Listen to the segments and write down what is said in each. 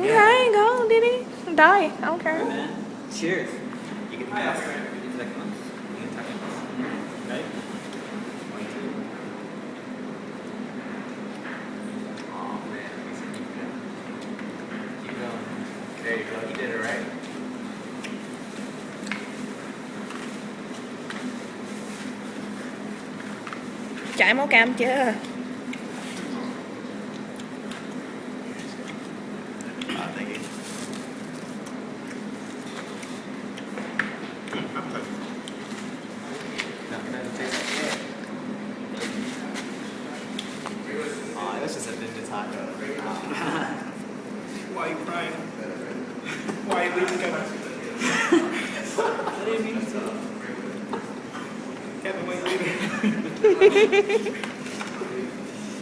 Okay, go, Diddy. Die. I don't care. Alright, man. Cheers. You get the gas. You get the gas. You get the gas. Right? 1, 2. Oh man, keep going. There you go. You did it right. Chảy máu cam chưa? Thank you. Oh, that's just a ninja taco. Why are you crying? Why are you leaving Kevin? I didn't mean to. Kevin, why are you leaving?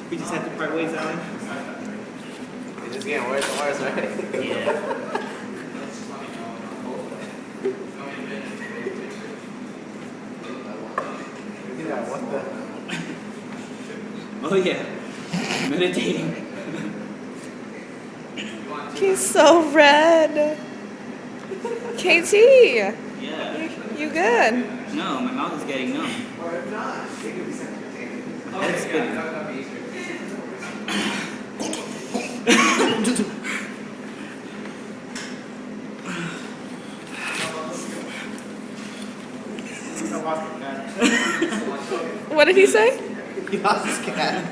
We just had to part ways, Alan. It's just getting worse and worse, right? Yeah. Yeah, what the? Oh yeah. Meditating. He's so red. KT, Yeah. you good? No, my mouth is getting numb. Head's spinning. What did he say? He lost his cat.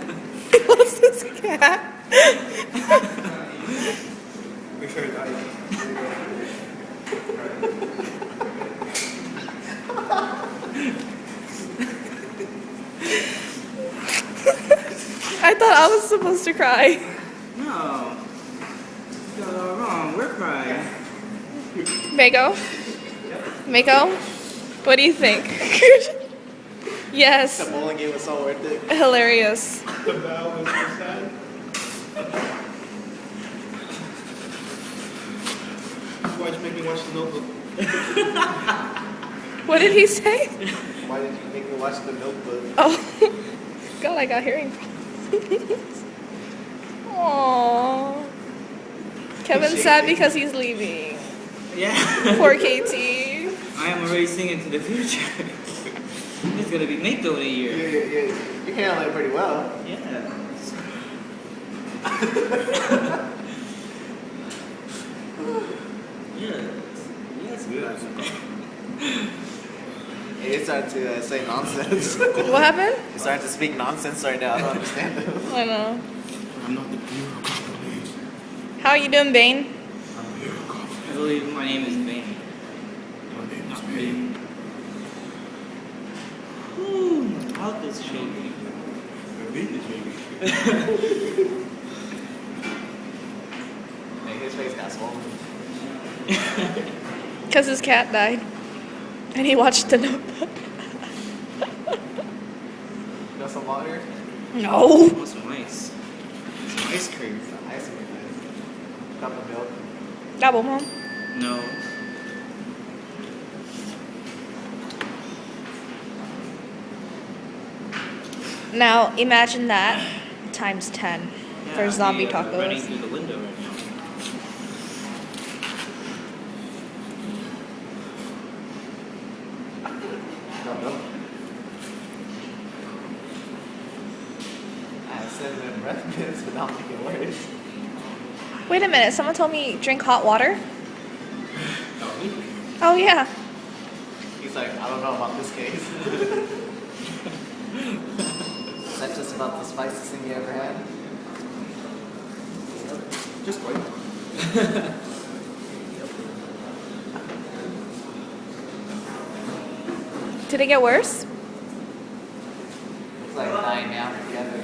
He lost his cat. Make sure it dies. I thought I was supposed to cry. No. You got it all wrong. We're crying. Mako? Mako? What do you think? Yes, The bowling game was so worth it. hilarious. The bell was so sad. Why'd you make me watch The Notebook? What did he say? Why did you make me watch The Notebook? Oh, God, I got hearing problems. Aww. Kevin's sad because he's leaving. Yeah. Poor KT. I am already singing to the future. It's gonna be Mako in a year. You handle it pretty well. Yeah. Yes. You're starting to say nonsense. What happened? You're starting to speak nonsense right now. I don't understand it. I know. I'm not the bureaucrat. How are you doing, Bane? I believe my name is Bane. Not Bane. Ooh, my mouth is shaking. Like his face got swollen. Because his cat died. And he watched The Notebook. You got some water? No. I want some ice. Some ice cream. Some ice cream. Cup of milk. Double, Mom. No. Now, imagine that times 10 for Yeah, zombie I'd be, running tacos. through the window right now. No milk. I said it in breath mints without making words. Wait a minute, someone told me drink hot water? Oh, me? Oh, yeah. He's like, I don't know about this case. Is that just about the spiciest thing you ever had? Just wait. Did it get worse? It's like dying down together.